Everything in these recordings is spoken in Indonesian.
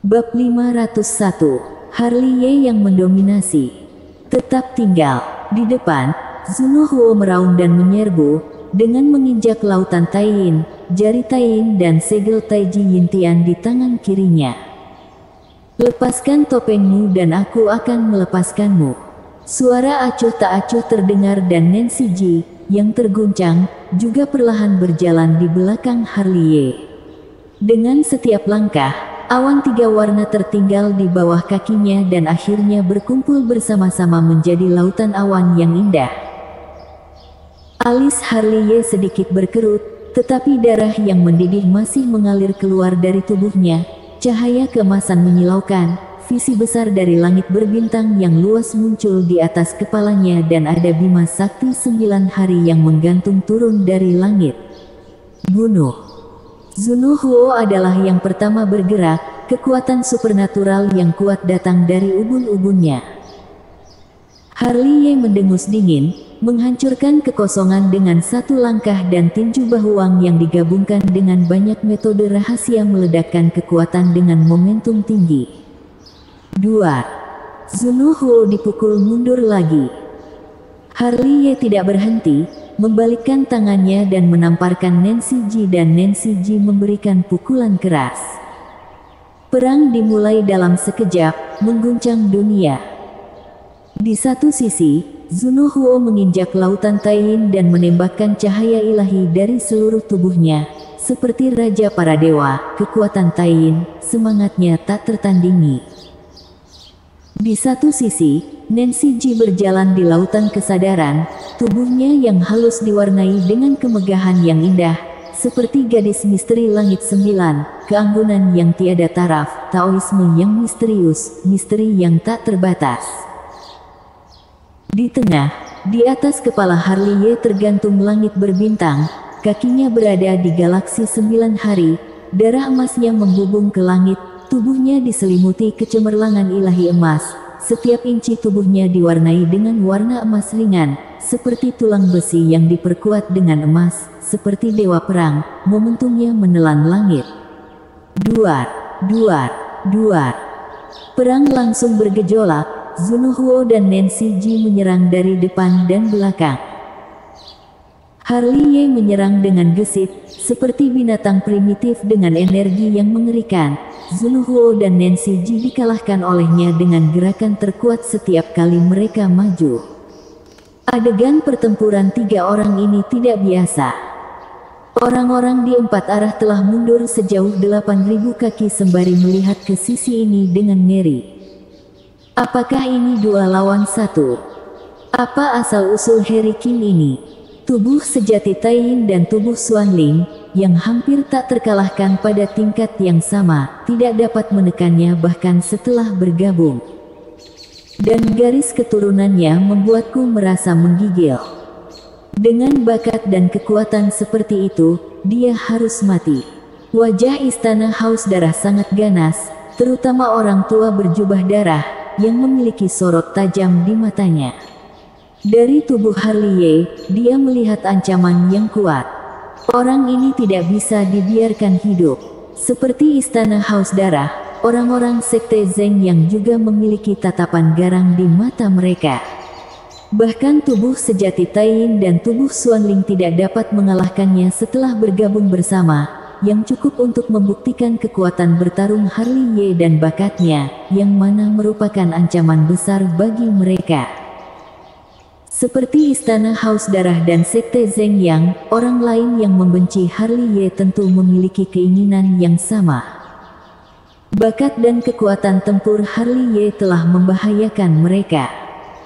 Bab 501, Harley yang mendominasi. Tetap tinggal. Di depan, Zunohuo meraung dan menyerbu, dengan menginjak lautan Taiyin, jari Taiyin dan segel Taiji Yintian di tangan kirinya. Lepaskan topengmu dan aku akan melepaskanmu. Suara acuh tak acuh terdengar dan Nancy Ji, yang terguncang, juga perlahan berjalan di belakang Harley. Dengan setiap langkah, awan 3 warna tertinggal di bawah kakinya dan akhirnya berkumpul bersama-sama menjadi lautan awan yang indah. Alis Harley sedikit berkerut, tetapi darah yang mendidih masih mengalir keluar dari tubuhnya. Cahaya keemasan menyilaukan, visi besar dari langit berbintang yang luas muncul di atas kepalanya dan ada bima sakti 9 hari yang menggantung turun dari langit. Bunuh. Zunohuo adalah yang pertama bergerak, kekuatan supernatural yang kuat datang dari ubun-ubunnya. Harley mendengus dingin, menghancurkan kekosongan dengan satu langkah dan tinju bahuang yang digabungkan dengan banyak metode rahasia meledakkan kekuatan dengan momentum tinggi. 2. Zunohuo dipukul mundur lagi. Harley tidak berhenti, membalikkan tangannya dan menamparkan Nancy Ji dan Nancy Ji memberikan pukulan keras. Perang dimulai dalam sekejap, mengguncang dunia. Di satu sisi, Zunohuo menginjak lautan Taiyin dan menembakkan cahaya ilahi dari seluruh tubuhnya, seperti raja para dewa, kekuatan Taiyin, semangatnya tak tertandingi. Di satu sisi, Nancy Ji berjalan di lautan kesadaran, tubuhnya yang halus diwarnai dengan kemegahan yang indah, seperti gadis misteri langit 9, keanggunan yang tiada taraf, taoisme yang misterius, misteri yang tak terbatas. Di tengah, di atas kepala Harley tergantung langit berbintang, kakinya berada di galaksi 9 hari, darah emasnya menghubung ke langit, tubuhnya diselimuti kecemerlangan ilahi emas. Setiap inci tubuhnya diwarnai dengan warna emas ringan, seperti tulang besi yang diperkuat dengan emas, seperti dewa perang, momentumnya menelan langit. Duar, duar, duar. Perang langsung bergejolak, Zunohuo dan Nancy Ji menyerang dari depan dan belakang. Harley menyerang dengan gesit, seperti binatang primitif dengan energi yang mengerikan. Zunohuo dan Nancy Ji dikalahkan olehnya dengan gerakan terkuat setiap kali mereka maju. Adegan pertempuran 3 orang ini tidak biasa. Orang-orang di 4 arah telah mundur sejauh 8.000 kaki sembari melihat ke sisi ini dengan ngeri. Apakah ini 2 lawan 1? Apa asal-usul Harry King ini? Tubuh sejati Taiyin dan tubuh Xuanling, yang hampir tak terkalahkan pada tingkat yang sama, tidak dapat menekannya bahkan setelah bergabung. Dan garis keturunannya membuatku merasa menggigil. Dengan bakat dan kekuatan seperti itu, dia harus mati. Wajah istana Haus Darah sangat ganas, terutama orang tua berjubah darah, yang memiliki sorot tajam di matanya. Dari tubuh Harley, dia melihat ancaman yang kuat. Orang ini tidak bisa dibiarkan hidup. Seperti istana Haus Darah, orang-orang sekte Zeng yang juga memiliki tatapan garang di mata mereka. Bahkan tubuh sejati Taiyin dan tubuh Xuanling tidak dapat mengalahkannya setelah bergabung bersama, yang cukup untuk membuktikan kekuatan bertarung Harley dan bakatnya, yang mana merupakan ancaman besar bagi mereka. Seperti istana Haus Darah dan sekte Zeng Yang, orang lain yang membenci Harley tentu memiliki keinginan yang sama. Bakat dan kekuatan tempur Harley telah membahayakan mereka.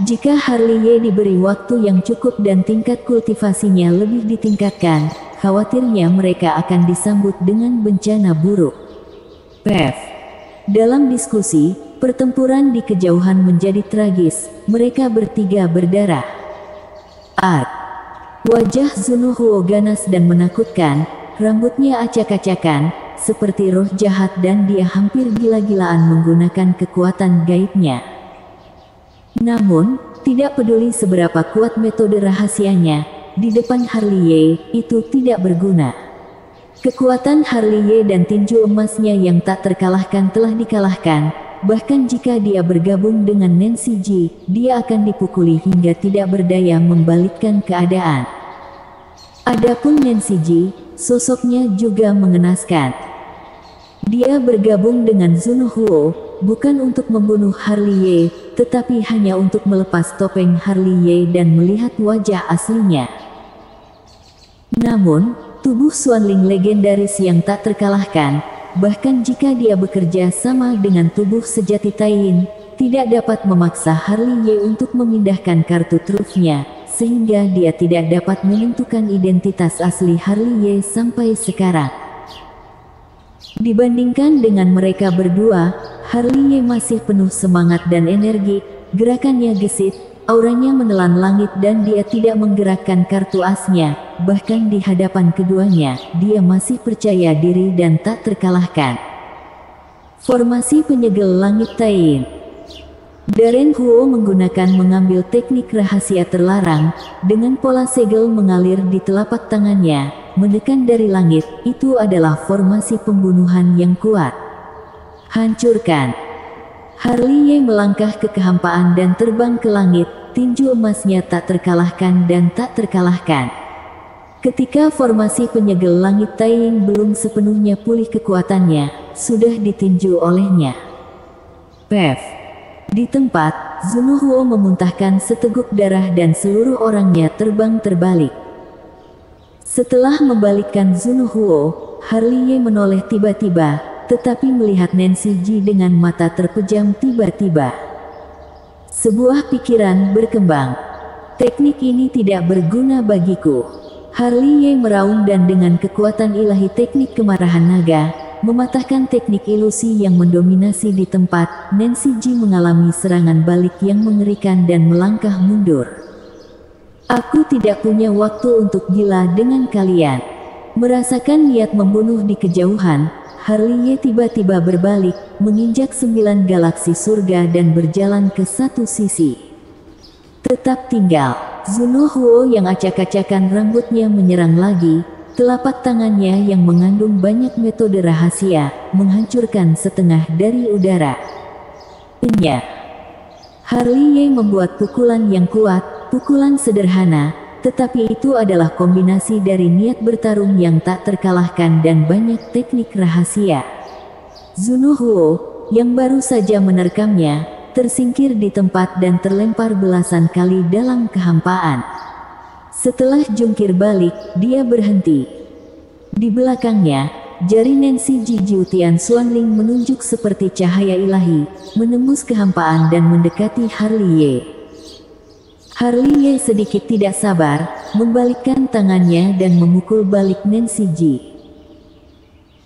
Jika Harley diberi waktu yang cukup dan tingkat kultivasinya lebih ditingkatkan, khawatirnya mereka akan disambut dengan bencana buruk. Pef. Dalam diskusi, pertempuran di kejauhan menjadi tragis, mereka bertiga berdarah. Wajah Zunohuo ganas dan menakutkan, rambutnya acak-acakan, seperti roh jahat dan dia hampir gila-gilaan menggunakan kekuatan gaibnya. Namun, tidak peduli seberapa kuat metode rahasianya, di depan Harley itu tidak berguna. Kekuatan Harley dan tinju emasnya yang tak terkalahkan telah dikalahkan. Bahkan jika dia bergabung dengan Nancy Ji, dia akan dipukuli hingga tidak berdaya membalikkan keadaan. Adapun Nancy Ji, sosoknya juga mengenaskan. Dia bergabung dengan Zunuhuo, bukan untuk membunuh Harley, tetapi hanya untuk melepas topeng Harley dan melihat wajah aslinya. Namun, tubuh Xuanling legendaris yang tak terkalahkan, bahkan jika dia bekerja sama dengan tubuh sejati Taiyin, tidak dapat memaksa Harley untuk memindahkan kartu trufnya, sehingga dia tidak dapat menentukan identitas asli Harley sampai sekarang. Dibandingkan dengan mereka berdua, Harley masih penuh semangat dan energi, gerakannya gesit, auranya menelan langit dan dia tidak menggerakkan kartu asnya. Bahkan di hadapan keduanya, dia masih percaya diri dan tak terkalahkan. Formasi penyegel langit Taiyin. Darren Huo mengambil teknik rahasia terlarang, dengan pola segel mengalir di telapak tangannya, menekan dari langit. Itu adalah formasi pembunuhan yang kuat. Hancurkan. Harley melangkah ke kehampaan dan terbang ke langit, tinju emasnya tak terkalahkan dan tak terkalahkan. Ketika formasi penyegel langit Taiyin belum sepenuhnya pulih kekuatannya, sudah ditinju olehnya. Pef. Di tempat, Zunuhuo memuntahkan seteguk darah dan seluruh orangnya terbang terbalik. Setelah membalikkan Zunuhuo, Harley menoleh tiba-tiba, tetapi melihat Nancy Ji dengan mata terpejam tiba-tiba. Sebuah pikiran berkembang. Teknik ini tidak berguna bagiku. Harley meraung dan dengan kekuatan ilahi teknik kemarahan naga, mematahkan teknik ilusi yang mendominasi di tempat. Nancy Ji mengalami serangan balik yang mengerikan dan melangkah mundur. Aku tidak punya waktu untuk gila dengan kalian. Merasakan niat membunuh di kejauhan, Harley tiba-tiba berbalik, menginjak 9 galaksi surga dan berjalan ke satu sisi. Tetap tinggal. Zunuhuo yang acak-acakan rambutnya menyerang lagi, telapak tangannya yang mengandung banyak metode rahasia, menghancurkan setengah dari udara. Harley membuat pukulan yang kuat, pukulan sederhana, tetapi itu adalah kombinasi dari niat bertarung yang tak terkalahkan dan banyak teknik rahasia. Zunuhuo, yang baru saja menerkamnya, tersingkir di tempat dan terlempar belasan kali dalam kehampaan. Setelah jungkir balik, dia berhenti. Di belakangnya, jari Nancy Ji Jiutian Xuanling menunjuk seperti cahaya ilahi, menembus kehampaan dan mendekati Harley. Harley sedikit tidak sabar, membalikkan tangannya dan memukul balik Nancy Ji.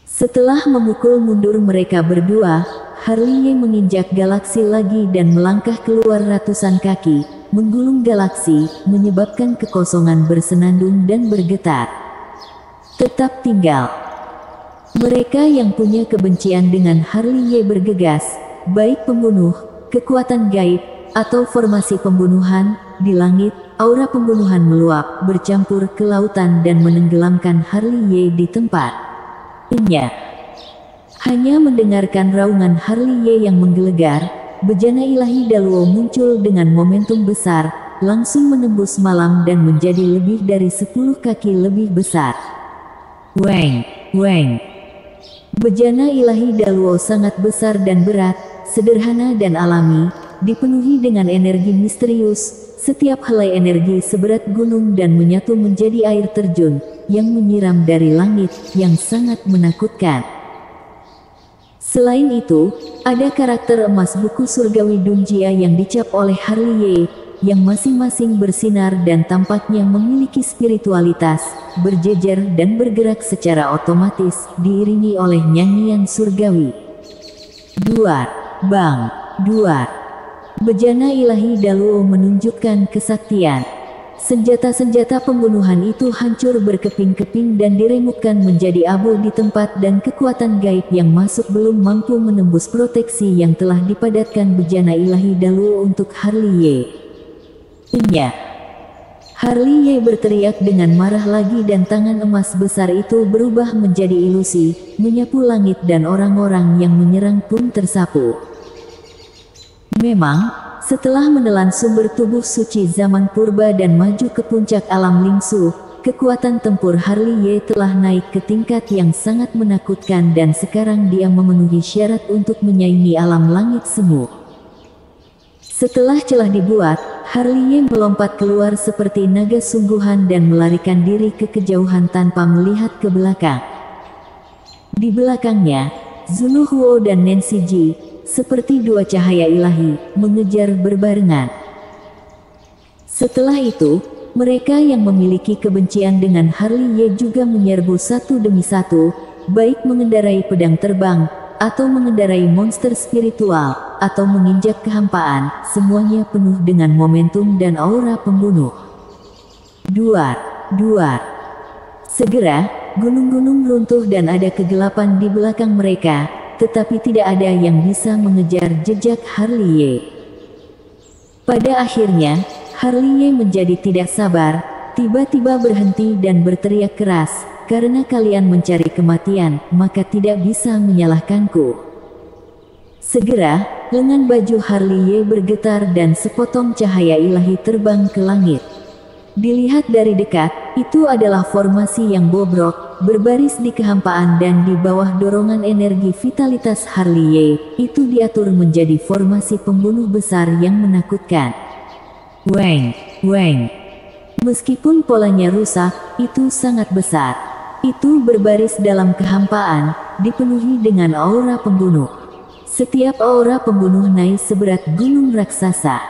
Setelah memukul mundur mereka berdua, Harley menginjak galaksi lagi dan melangkah keluar ratusan kaki, menggulung galaksi, menyebabkan kekosongan bersenandung dan bergetar. Tetap tinggal. Mereka yang punya kebencian dengan Harley bergegas, baik pembunuh, kekuatan gaib, atau formasi pembunuhan. Di langit, aura pembunuhan meluap, bercampur ke lautan dan menenggelamkan Harley di tempat. Hanya mendengarkan raungan Harley yang menggelegar, bejana ilahi Daluo muncul dengan momentum besar, langsung menembus malam dan menjadi lebih dari 10 kaki lebih besar. Weng. Bejana ilahi Daluo sangat besar dan berat, sederhana dan alami, dipenuhi dengan energi misterius. Setiap helai energi seberat gunung dan menyatu menjadi air terjun yang menyiram dari langit yang sangat menakutkan. Selain itu, ada karakter emas buku surgawi Dunjia yang dicap oleh Harley, yang masing-masing bersinar dan tampaknya memiliki spiritualitas, berjejer dan bergerak secara otomatis, diiringi oleh nyanyian surgawi. Duar, bang, duar. Bejana ilahi Daluo menunjukkan kesaktian. Senjata-senjata pembunuhan itu hancur berkeping-keping dan diremukkan menjadi abu di tempat dan kekuatan gaib yang masuk belum mampu menembus proteksi yang telah dipadatkan bejana ilahi Daluo untuk Harley. Harley Ye berteriak dengan marah lagi dan tangan emas besar itu berubah menjadi ilusi, menyapu langit dan orang-orang yang menyerang pun tersapu. Memang, setelah menelan sumber tubuh suci zaman purba dan maju ke puncak alam Lingsu, kekuatan tempur Harley Ye telah naik ke tingkat yang sangat menakutkan dan sekarang dia memenuhi syarat untuk menyaingi alam langit semu. Setelah celah dibuat, Harley Ye melompat keluar seperti naga sungguhan dan melarikan diri ke kejauhan tanpa melihat ke belakang. Di belakangnya, Zulu Huo dan Nancy Ji, seperti dua cahaya ilahi, mengejar berbarengan. Setelah itu, mereka yang memiliki kebencian dengan Harley Ye juga menyerbu satu demi satu, baik mengendarai pedang terbang, atau mengendarai monster spiritual, atau menginjak kehampaan, semuanya penuh dengan momentum dan aura pembunuh. Duar, duar. Segera, gunung-gunung runtuh dan ada kegelapan di belakang mereka, tetapi tidak ada yang bisa mengejar jejak Harley Ye. Pada akhirnya, Harley Ye menjadi tidak sabar, tiba-tiba berhenti dan berteriak keras, "Karena kalian mencari kematian, maka tidak bisa menyalahkanku." Segera, lengan baju Harley Ye bergetar dan sepotong cahaya ilahi terbang ke langit. Dilihat dari dekat, itu adalah formasi yang bobrok, berbaris di kehampaan dan di bawah dorongan energi vitalitas Harley Ye, itu diatur menjadi formasi pembunuh besar yang menakutkan. Weng, weng. Meskipun polanya rusak, itu sangat besar. Itu berbaris dalam kehampaan, dipenuhi dengan aura pembunuh. Setiap aura pembunuh naik seberat gunung raksasa.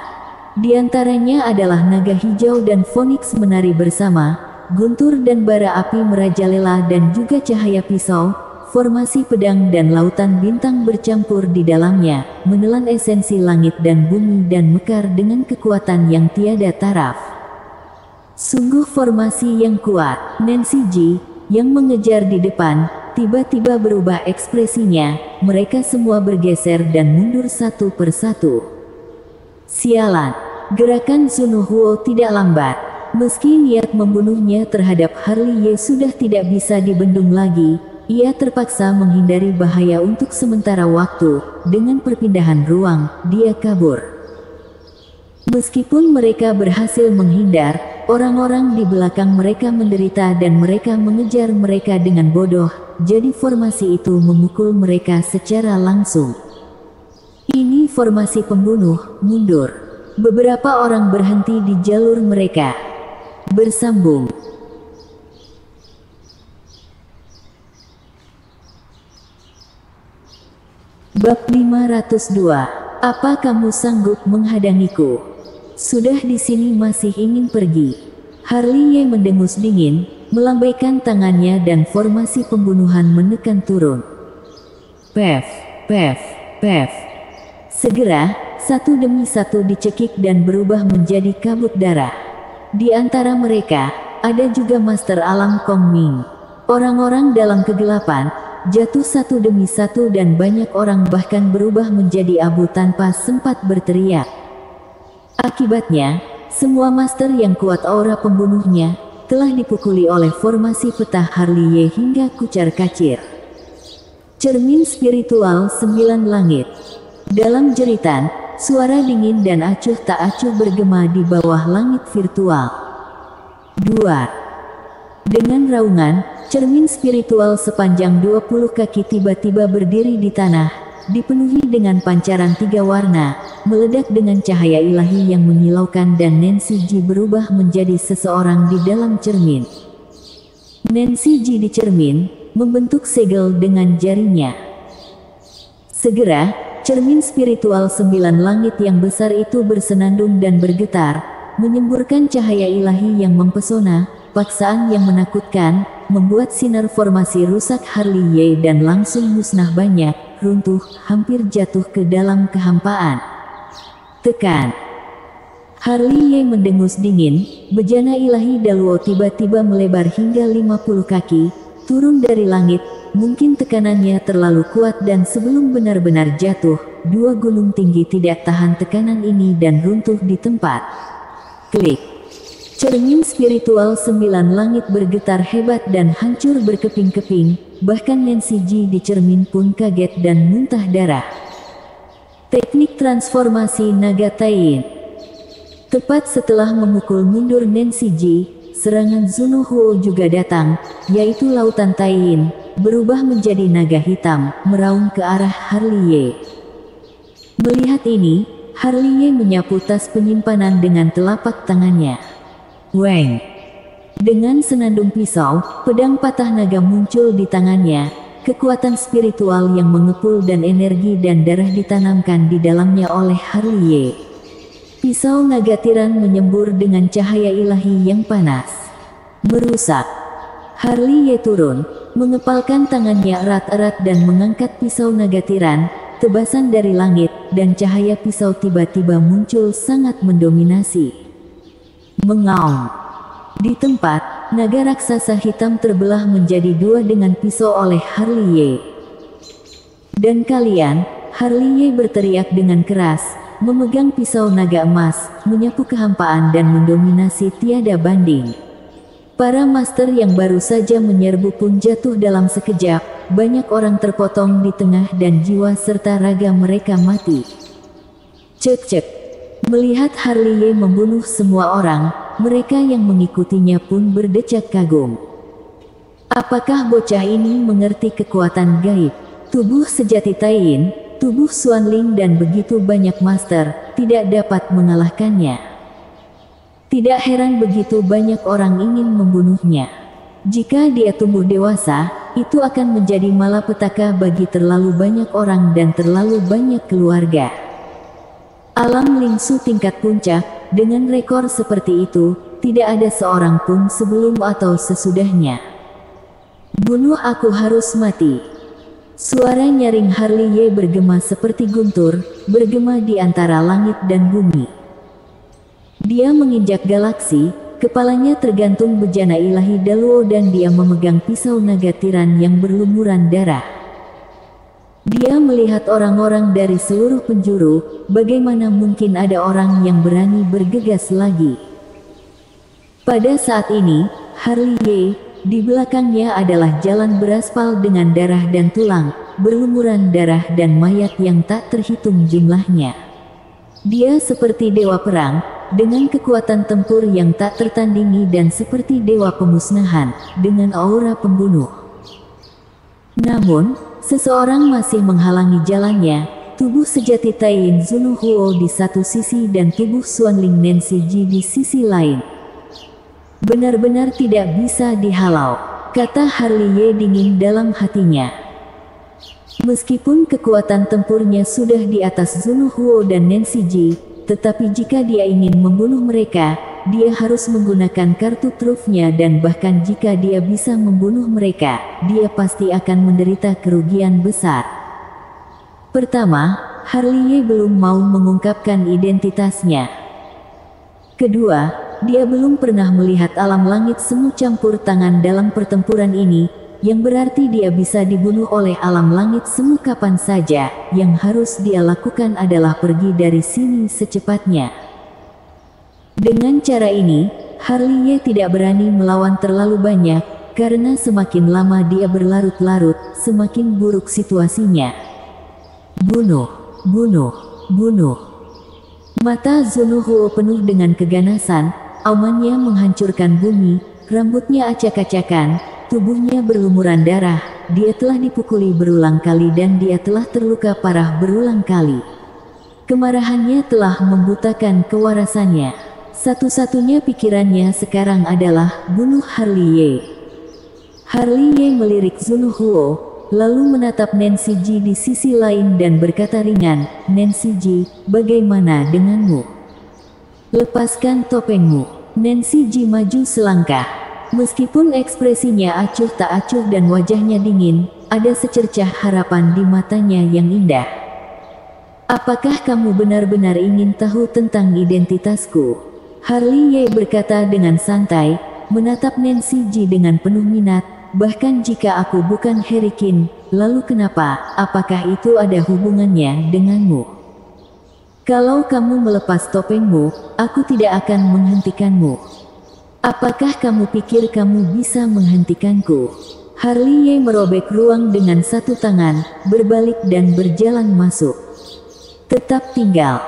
Di antaranya adalah naga hijau dan Phoenix menari bersama, guntur dan bara api merajalela dan juga cahaya pisau, formasi pedang dan lautan bintang bercampur di dalamnya, menelan esensi langit dan bumi dan mekar dengan kekuatan yang tiada taraf. Sungguh formasi yang kuat. Nancy Ji, yang mengejar di depan, tiba-tiba berubah ekspresinya, mereka semua bergeser dan mundur satu persatu. Sialan, gerakan Zulu Huo tidak lambat. Meski niat membunuhnya terhadap Harley Ye sudah tidak bisa dibendung lagi, ia terpaksa menghindari bahaya untuk sementara waktu. Dengan perpindahan ruang, dia kabur. Meskipun mereka berhasil menghindar, orang-orang di belakang mereka menderita dan mereka mengejar mereka dengan bodoh, jadi formasi itu memukul mereka secara langsung. Ini formasi pembunuh, mundur. Beberapa orang berhenti di jalur mereka. Bersambung. Bab 502. Apa kamu sanggup menghadangiku? Sudah di sini masih ingin pergi. Harley Ye mendengus dingin, melambaikan tangannya dan formasi pembunuhan menekan turun. Pef, pef, pef. Segera, satu demi satu dicekik dan berubah menjadi kabut darah. Di antara mereka, ada juga Master Alam Kong Ming. Orang-orang dalam kegelapan, jatuh satu demi satu dan banyak orang bahkan berubah menjadi abu tanpa sempat berteriak. Akibatnya, semua master yang kuat aura pembunuhnya, telah dipukuli oleh formasi peta Harley Ye hingga kucar-kacir. Cermin spiritual 9 langit. Dalam jeritan, suara dingin dan acuh tak acuh bergema di bawah langit virtual. Duar. Dengan raungan, cermin spiritual sepanjang 20 kaki tiba-tiba berdiri di tanah, dipenuhi dengan pancaran 3 warna, meledak dengan cahaya ilahi yang menyilaukan dan Nancy Ji berubah menjadi seseorang di dalam cermin. Nancy Ji di cermin, membentuk segel dengan jarinya. Segera, cermin spiritual 9 langit yang besar itu bersenandung dan bergetar, menyemburkan cahaya ilahi yang mempesona, paksaan yang menakutkan, membuat sinar formasi rusak Harley Ye dan langsung musnah banyak, runtuh, hampir jatuh ke dalam kehampaan. Tekan. Harley Ye mendengus dingin, bejana ilahi Daluo tiba-tiba melebar hingga 50 kaki, turun dari langit, mungkin tekanannya terlalu kuat dan sebelum benar-benar jatuh, 2 gunung tinggi tidak tahan tekanan ini dan runtuh di tempat. Klik. Cermin spiritual 9 langit bergetar hebat dan hancur berkeping-keping, bahkan Nancy Ji di cermin pun kaget dan muntah darah. Teknik transformasi naga Taiyin. Tepat setelah memukul mundur Nancy Ji, serangan Zunuhuo juga datang, yaitu lautan Taiyin, berubah menjadi naga hitam, meraung ke arah Harley. Melihat ini, Harley menyapu tas penyimpanan dengan telapak tangannya. Weng! Dengan senandung pisau, pedang patah naga muncul di tangannya, kekuatan spiritual yang mengepul dan energi dan darah ditanamkan di dalamnya oleh Harley. Pisau naga tiran menyembur dengan cahaya ilahi yang panas. Merusak. Harley turun, mengepalkan tangannya erat-erat dan mengangkat pisau naga tiran, tebasan dari langit, dan cahaya pisau tiba-tiba muncul sangat mendominasi. Mengaum. Di tempat, naga raksasa hitam terbelah menjadi dua dengan pisau oleh Harley. Dan kalian, Harley berteriak dengan keras, memegang pisau naga emas, menyapu kehampaan dan mendominasi tiada banding. Para master yang baru saja menyerbu pun jatuh dalam sekejap, banyak orang terpotong di tengah dan jiwa serta raga mereka mati. Cek-cek. Melihat Harley membunuh semua orang, mereka yang mengikutinya pun berdecak kagum. Apakah bocah ini mengerti kekuatan gaib? Tubuh sejati Taiyin, tubuh Xuanling dan begitu banyak master, tidak dapat mengalahkannya. Tidak heran begitu banyak orang ingin membunuhnya. Jika dia tumbuh dewasa, itu akan menjadi malapetaka bagi terlalu banyak orang dan terlalu banyak keluarga. Alam Lingsu tingkat puncak, dengan rekor seperti itu, tidak ada seorang pun sebelum atau sesudahnya. Bunuh aku harus mati. Suara nyaring Harley bergema seperti guntur, bergema di antara langit dan bumi. Dia menginjak galaksi, kepalanya tergantung bejana ilahi Daluo dan dia memegang pisau naga tiran yang berlumuran darah. Dia melihat orang-orang dari seluruh penjuru, bagaimana mungkin ada orang yang berani bergegas lagi. Pada saat ini, Harley, di belakangnya adalah jalan beraspal dengan darah dan tulang, berlumuran darah dan mayat yang tak terhitung jumlahnya. Dia seperti dewa perang, dengan kekuatan tempur yang tak tertandingi dan seperti dewa pemusnahan, dengan aura pembunuh. Namun, seseorang masih menghalangi jalannya, tubuh sejati Taiyin Zunuhuo di satu sisi dan tubuh Xuanling Nancy Ji di sisi lain. Benar-benar tidak bisa dihalau, kata Harley dingin dalam hatinya. Meskipun kekuatan tempurnya sudah di atas Zunuhuo dan Nancy Ji, tetapi jika dia ingin membunuh mereka, dia harus menggunakan kartu trufnya dan bahkan jika dia bisa membunuh mereka, dia pasti akan menderita kerugian besar. Pertama, Harley belum mau mengungkapkan identitasnya. Kedua, dia belum pernah melihat alam langit semu campur tangan dalam pertempuran ini, yang berarti dia bisa dibunuh oleh alam langit semu kapan saja. Yang harus dia lakukan adalah pergi dari sini secepatnya. Dengan cara ini, Harley tidak berani melawan terlalu banyak, karena semakin lama dia berlarut-larut, semakin buruk situasinya. Bunuh, bunuh, bunuh. Mata Zunuhuo penuh dengan keganasan, aumannya menghancurkan bumi, rambutnya acak-acakan, tubuhnya berlumuran darah, dia telah dipukuli berulang kali dan dia telah terluka parah berulang kali. Kemarahannya telah membutakan kewarasannya. Satu-satunya pikirannya sekarang adalah bunuh Harley. Harley melirik Zunuhuo, lalu menatap Nancy Ji di sisi lain dan berkata ringan, "Nancy Ji, bagaimana denganmu? Lepaskan topengmu." Nancy Ji maju selangkah. Meskipun ekspresinya acuh tak acuh dan wajahnya dingin, ada secercah harapan di matanya yang indah. "Apakah kamu benar-benar ingin tahu tentang identitasku?" Harley berkata dengan santai, menatap Nancy Ji dengan penuh minat, "Bahkan jika aku bukan Harry Qin, lalu kenapa? Apakah itu ada hubungannya denganmu? Kalau kamu melepas topengmu, aku tidak akan menghentikanmu." Apakah kamu pikir kamu bisa menghentikanku? Harley Ye merobek ruang dengan satu tangan, berbalik dan berjalan masuk. Tetap tinggal.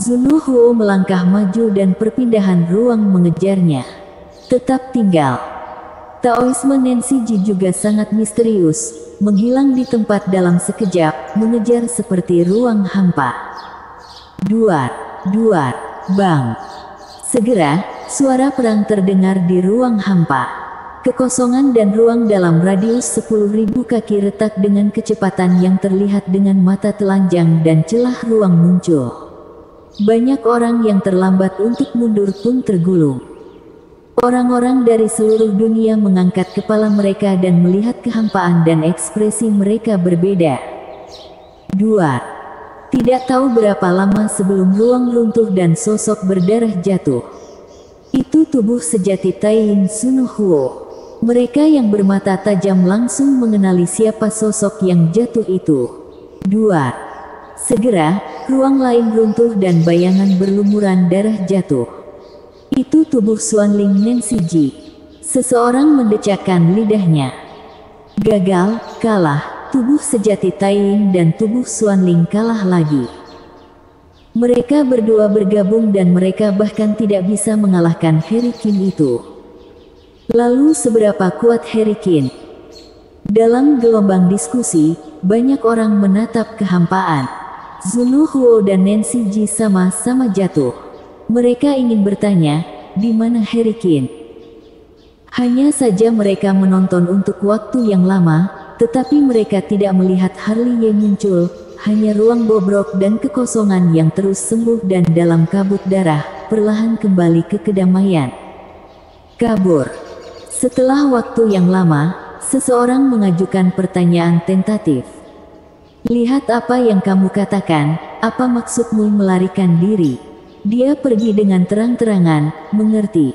Zunuhuo melangkah maju dan perpindahan ruang mengejarnya. Tetap tinggal. Taoisme Nancy Ji juga sangat misterius, menghilang di tempat dalam sekejap, mengejar seperti ruang hampa. Duar, duar, bang. Segera, suara perang terdengar di ruang hampa. Kekosongan dan ruang dalam radius 10.000 kaki retak dengan kecepatan yang terlihat dengan mata telanjang dan celah ruang muncul. Banyak orang yang terlambat untuk mundur pun tergulung. Orang-orang dari seluruh dunia mengangkat kepala mereka dan melihat kehampaan dan ekspresi mereka berbeda. Duar. Tidak tahu berapa lama sebelum ruang runtuh dan sosok berdarah jatuh. Itu tubuh sejati Taiyin Zunuhuo. Mereka yang bermata tajam langsung mengenali siapa sosok yang jatuh itu. Duar. Segera, ruang lain runtuh dan bayangan berlumuran darah jatuh. Itu tubuh Xuanling Nancy Ji. Seseorang mendecakkan lidahnya. Gagal, kalah. Tubuh sejati Taiyin dan tubuh Xuanling kalah lagi. Mereka berdua bergabung dan mereka bahkan tidak bisa mengalahkan Harry Qin itu. Lalu seberapa kuat Harry Qin? Dalam gelombang diskusi, banyak orang menatap kehampaan. Zunuhuo dan Nancy Ji sama-sama jatuh. Mereka ingin bertanya, di mana Harry Qin? Hanya saja mereka menonton untuk waktu yang lama, tetapi mereka tidak melihat Harley Ye muncul, hanya ruang bobrok dan kekosongan yang terus sembuh dan dalam kabut darah, perlahan kembali ke kedamaian. Kabur. Setelah waktu yang lama, seseorang mengajukan pertanyaan tentatif. Lihat apa yang kamu katakan, apa maksudmu melarikan diri? Dia pergi dengan terang-terangan, mengerti.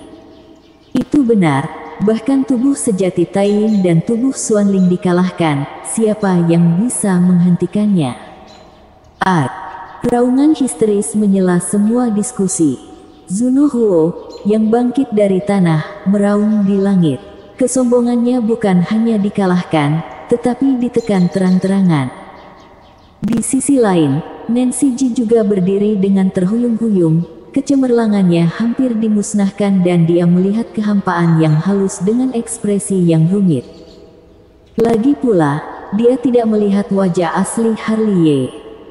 Itu benar. Bahkan tubuh sejati Taiyin dan tubuh Xuanling dikalahkan, siapa yang bisa menghentikannya? Raungan histeris menyela semua diskusi. Zunuhuo, yang bangkit dari tanah, meraung di langit. Kesombongannya bukan hanya dikalahkan, tetapi ditekan terang-terangan. Di sisi lain, Nancy Ji juga berdiri dengan terhuyung-huyung. Kecemerlangannya hampir dimusnahkan dan dia melihat kehampaan yang halus dengan ekspresi yang rumit. Lagi pula, dia tidak melihat wajah asli Harley Ye.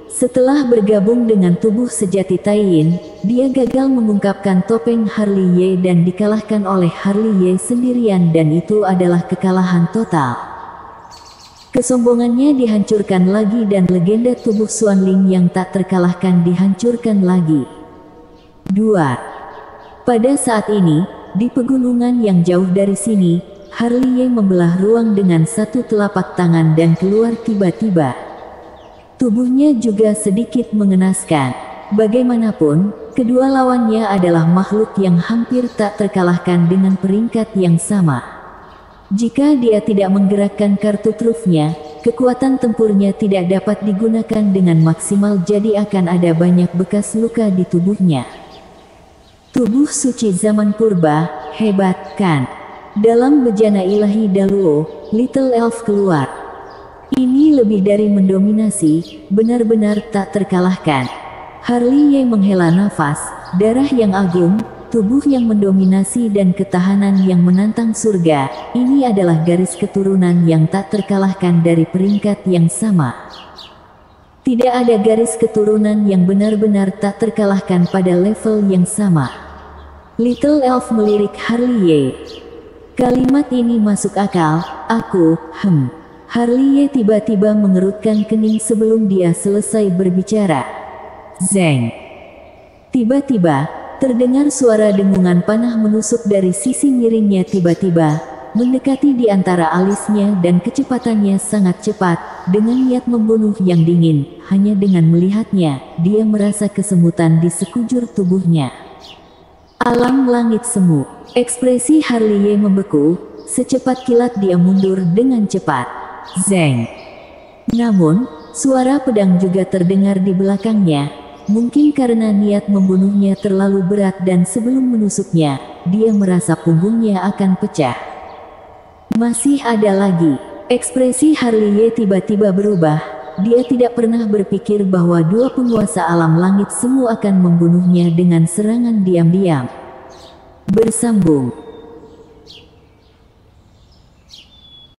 Setelah bergabung dengan tubuh sejati Taiyin, dia gagal mengungkapkan topeng Harley Ye dan dikalahkan oleh Harley Ye sendirian dan itu adalah kekalahan total. Kesombongannya dihancurkan lagi dan legenda tubuh Xuanling yang tak terkalahkan dihancurkan lagi. Duar. Pada saat ini, di pegunungan yang jauh dari sini, Harley Ye membelah ruang dengan satu telapak tangan dan keluar tiba-tiba. Tubuhnya juga sedikit mengenaskan. Bagaimanapun, kedua lawannya adalah makhluk yang hampir tak terkalahkan dengan peringkat yang sama. Jika dia tidak menggerakkan kartu trufnya, kekuatan tempurnya tidak dapat digunakan dengan maksimal jadi akan ada banyak bekas luka di tubuhnya. Tubuh suci zaman purba, hebat kan? Dalam bejana ilahi Daluo, Little Elf keluar. Ini lebih dari mendominasi, benar-benar tak terkalahkan. Harley Ye menghela nafas, darah yang agung, tubuh yang mendominasi dan ketahanan yang menantang surga. Ini adalah garis keturunan yang tak terkalahkan dari peringkat yang sama. Tidak ada garis keturunan yang benar-benar tak terkalahkan pada level yang sama. Little Elf melirik Harley Ye. Kalimat ini masuk akal, Harley Ye tiba-tiba mengerutkan kening sebelum dia selesai berbicara. Zeng. Tiba-tiba, terdengar suara dengungan panah menusuk dari sisi miringnya tiba-tiba, mendekati di antara alisnya dan kecepatannya sangat cepat, dengan niat membunuh yang dingin. Hanya dengan melihatnya, dia merasa kesemutan di sekujur tubuhnya. Alam langit semu. Ekspresi Harley Ye membeku, secepat kilat dia mundur dengan cepat. Zeng. Namun, suara pedang juga terdengar di belakangnya, mungkin karena niat membunuhnya terlalu berat dan sebelum menusuknya, dia merasa punggungnya akan pecah. Masih ada lagi. Ekspresi Harley tiba-tiba berubah. Dia tidak pernah berpikir bahwa dua penguasa alam langit semu akan membunuhnya dengan serangan diam-diam. Bersambung.